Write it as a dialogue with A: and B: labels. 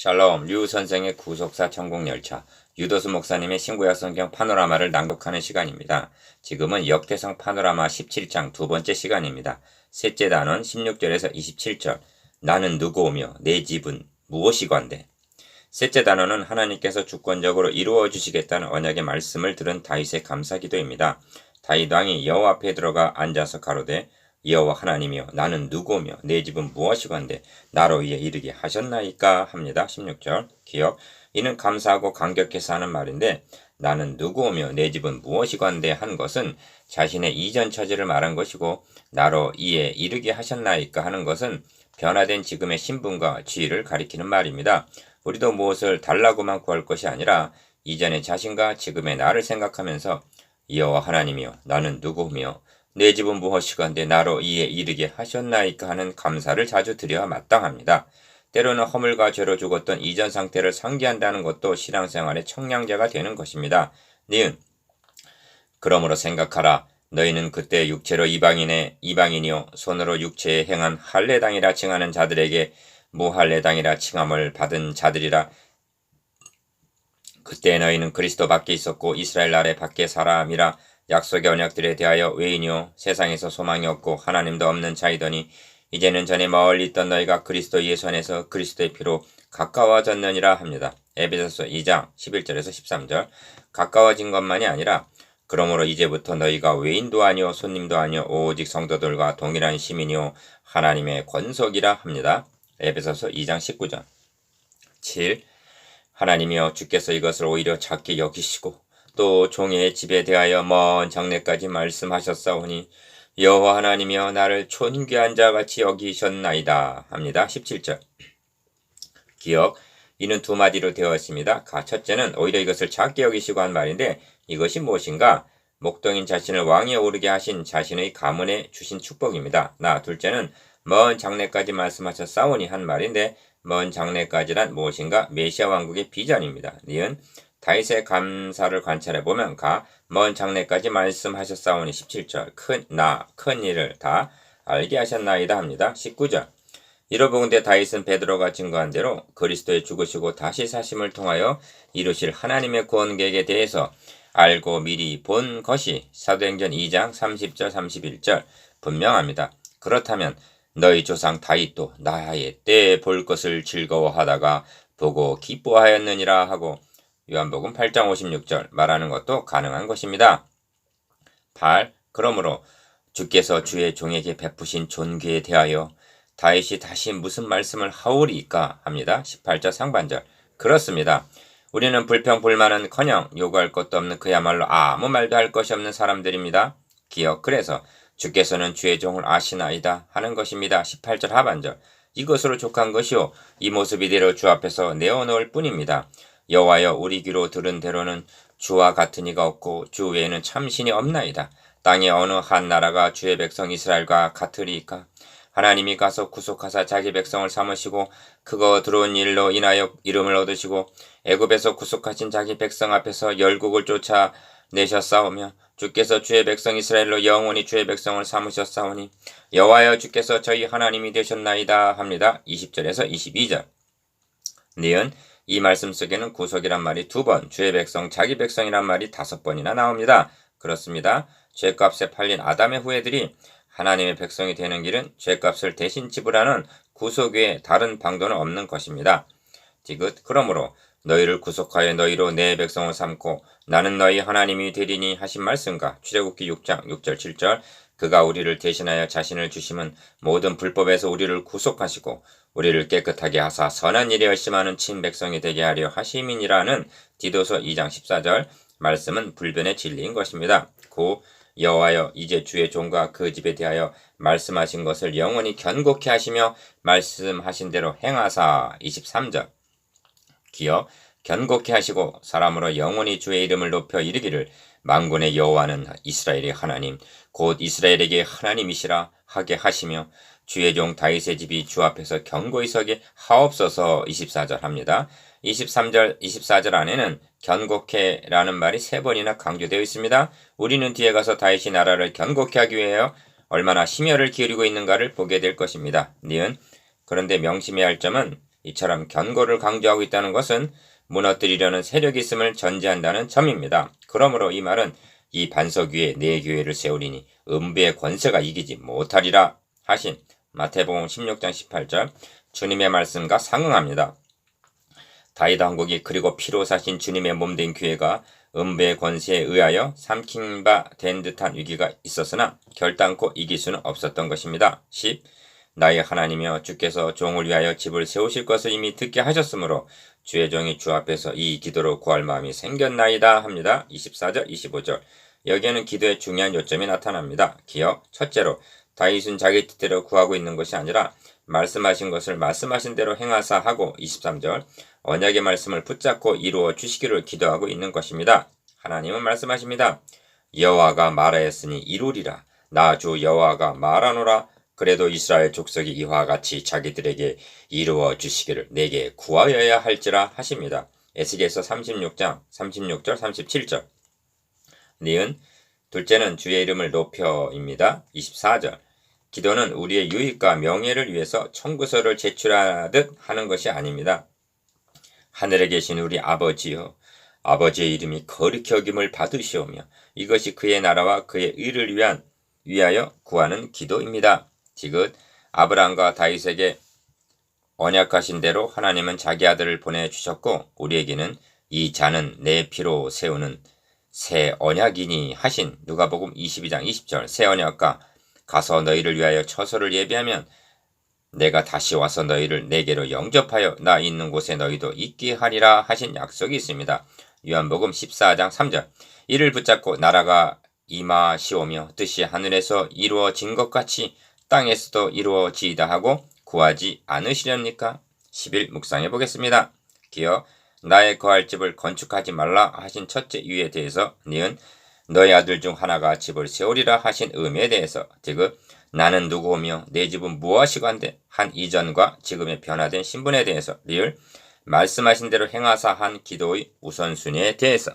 A: 샬롬, 류 선생의 구속사 천국열차, 유도수 목사님의 신구약 성경 파노라마를 낭독하는 시간입니다. 지금은 역대상 파노라마 17장 두 번째 시간입니다. 셋째 단원 16절에서 27절, 나는 누구오며 내 집은 무엇이건대. 셋째 단원은 하나님께서 주권적으로 이루어 주시겠다는 언약의 말씀을 들은 다윗의 감사기도입니다. 다윗 왕이 여호와 앞에 들어가 앉아서 가로되 여호와 하나님이여 나는 누구오며 내 집은 무엇이건대 나로 위해 이르게 하셨나이까 합니다. 16절 기억. 이는 감사하고 감격해서 하는 말인데 나는 누구오며 내 집은 무엇이건대 한 것은 자신의 이전 처지를 말한 것이고 나로 이에 이르게 하셨나이까 하는 것은 변화된 지금의 신분과 지위를 가리키는 말입니다. 우리도 무엇을 달라고만 구할 것이 아니라 이전의 자신과 지금의 나를 생각하면서 여호와 하나님이여 나는 누구오며 내 집은 무엇이건대 나로 이에 이르게 하셨나이까 하는 감사를 자주 드려야 마땅합니다. 때로는 허물과 죄로 죽었던 이전 상태를 상기한다는 것도 신앙생활의 청량제가 되는 것입니다. 니은 그러므로 생각하라. 너희는 그때 육체로 이방인이요 손으로 육체에 행한 할례당이라 칭하는 자들에게 무할례당이라 칭함을 받은 자들이라. 그때 너희는 그리스도 밖에 있었고 이스라엘 나라의 밖에 사람이라. 약속의 언약들에 대하여 외인이요 세상에서 소망이 없고 하나님도 없는 자이더니 이제는 전에 멀리 있던 너희가 그리스도 예수 안에서 그리스도의 피로 가까워졌느니라 합니다. 에베소서 2장 11절에서 13절. 가까워진 것만이 아니라 그러므로 이제부터 너희가 외인도 아니요 손님도 아니요 오직 성도들과 동일한 시민이요 하나님의 권속이라 합니다. 에베소서 2장 19절. 7. 하나님이여 주께서 이것을 오히려 작게 여기시고 또 종의 집에 대하여 먼 장래까지 말씀하셨사오니 여호와 하나님이여 나를 존귀한 자같이 여기셨나이다 합니다. 17절. 기억. 이는 두 마디로 되어 있습니다. 첫째는 오히려 이것을 작게 여기시고 한 말인데 이것이 무엇인가? 목동인 자신을 왕위에 오르게 하신 자신의 가문에 주신 축복입니다. 둘째는 먼 장래까지 말씀하셨사오니 한 말인데 먼 장래까지란 무엇인가? 메시아 왕국의 비전입니다. 니은 다윗의 감사를 관찰해보면 먼 장래까지 말씀하셨사오니 17절 큰 일을 다 알게 하셨나이다 합니다. 19절. 이로보건대 다윗은 베드로가 증거한 대로 그리스도의 죽으시고 다시 사심을 통하여 이루실 하나님의 구원 계획에 대해서 알고 미리 본 것이 사도행전 2장 30절 31절 분명합니다. 그렇다면 너희 조상 다윗도 나의 때에 볼 것을 즐거워하다가 보고 기뻐하였느니라 하고 요한복음 8장 56절 말하는 것도 가능한 것입니다. 8. 그러므로 주께서 주의 종에게 베푸신 존귀에 대하여 다윗이 다시 무슨 말씀을 하오리이까 합니다. 18절 상반절. 그렇습니다. 우리는 불평불만은커녕 요구할 것도 없는 그야말로 아무 말도 할 것이 없는 사람들입니다. 기억. 그래서 주께서는 주의 종을 아시나이다 하는 것입니다. 18절 하반절. 이것으로 족한 것이요 이 모습 이대로 주 앞에서 내어놓을 뿐입니다. 여호와여 우리 귀로 들은 대로는 주와 같은 이가 없고 주 외에는 참신이 없나이다. 땅의 어느 한 나라가 주의 백성 이스라엘과 같으리이까. 하나님이 가서 구속하사 자기 백성을 삼으시고 그거 들어온 일로 인하여 이름을 얻으시고 애굽에서 구속하신 자기 백성 앞에서 열국을 쫓아내셨사오며 주께서 주의 백성 이스라엘로 영원히 주의 백성을 삼으셨사오니 여호와여 주께서 저희 하나님이 되셨나이다 합니다. 20절에서 22절. 니은 이 말씀 속에는 구속이란 말이 2번, 주의 백성, 자기 백성이란 말이 5번이나 나옵니다. 그렇습니다. 죄값에 팔린 아담의 후예들이 하나님의 백성이 되는 길은 죄값을 대신 지불하는 구속 외에 다른 방도는 없는 것입니다. 디귿 그러므로 너희를 구속하여 너희로 내 백성을 삼고 나는 너희 하나님이 되리니 하신 말씀과 출애굽기 6장 6절 7절 그가 우리를 대신하여 자신을 주심은 모든 불법에서 우리를 구속하시고 우리를 깨끗하게 하사 선한 일에 열심하는 친백성이 되게 하려 하심이니라는 디도서 2장 14절 말씀은 불변의 진리인 것입니다. 9. 여호와여 이제 주의 종과 그 집에 대하여 말씀하신 것을 영원히 견고케 하시며 말씀하신 대로 행하사 23절. 기억 견고케 하시고 사람으로 영원히 주의 이름을 높여 이르기를 만군의 여호와는 이스라엘의 하나님 곧 이스라엘에게 하나님이시라 하게 하시며 주의 종 다윗의 집이 주 앞에서 견고히 서게 하옵소서 24절 합니다. 23절 24절 안에는 견고케라는 말이 3번이나 강조되어 있습니다. 우리는 뒤에 가서 다윗이 나라를 견고케 하기 위하여 얼마나 심혈을 기울이고 있는가를 보게 될 것입니다. 니은 그런데 명심해야 할 점은 이처럼 견고를 강조하고 있다는 것은 무너뜨리려는 세력이 있음을 전제한다는 점입니다. 그러므로 이 말은 이 반석 위에 내 교회를 세우리니 음부의 권세가 이기지 못하리라 하신 마태복음 16장 18절 주님의 말씀과 상응합니다. 다윗 왕국이 그리고 피로 사신 주님의 몸된 교회가 음부의 권세에 의하여 삼킨 바 된 듯한 위기가 있었으나 결단코 이길 수는 없었던 것입니다. 10. 나의 하나님이여 주께서 종을 위하여 집을 세우실 것을 이미 듣게 하셨으므로 주의 종이 주 앞에서 이 기도로 구할 마음이 생겼나이다 합니다. 24절 25절 여기에는 기도의 중요한 요점이 나타납니다. 기억 첫째로 다윗은 자기 뜻대로 구하고 있는 것이 아니라 말씀하신 것을 말씀하신 대로 행하사 하고 23절 언약의 말씀을 붙잡고 이루어 주시기를 기도하고 있는 것입니다. 하나님은 말씀하십니다. 여호와가 말하였으니 이루리라. 나 주 여호와가 말하노라. 그래도 이스라엘 족속이 이와 같이 자기들에게 이루어 주시기를 내게 구하여야 할지라 하십니다. 에스겔서 36장 36절 37절 니은 둘째는 주의 이름을 높여입니다. 24절 기도는 우리의 유익과 명예를 위해서 청구서를 제출하듯 하는 것이 아닙니다. 하늘에 계신 우리 아버지여 아버지의 이름이 거룩히 여김을 받으시오며 이것이 그의 나라와 그의 의를 위하여 구하는 기도입니다. 지금 아브라함과 다윗에게 언약하신 대로 하나님은 자기 아들을 보내주셨고 우리에게는 이 자는 내 피로 세우는 새 언약이니 하신 누가복음 22장 20절 새 언약과 가서 너희를 위하여 처소를 예비하면 내가 다시 와서 너희를 내게로 영접하여 나 있는 곳에 너희도 있게 하리라 하신 약속이 있습니다. 요한복음 14장 3절 이를 붙잡고 나라가 임하시오며 뜻이 하늘에서 이루어진 것 같이 땅에서도 이루어지이다 하고 구하지 않으시렵니까? 10일 묵상해 보겠습니다. 기어 나의 거할 집을 건축하지 말라 하신 첫째 이유에 대해서 니은 너희 아들 중 하나가 집을 세우리라 하신 의미에 대해서 지금 나는 누구오며 내 집은 무엇이건데 한 이전과 지금의 변화된 신분에 대해서 리을 말씀하신 대로 행하사 한 기도의 우선순위에 대해서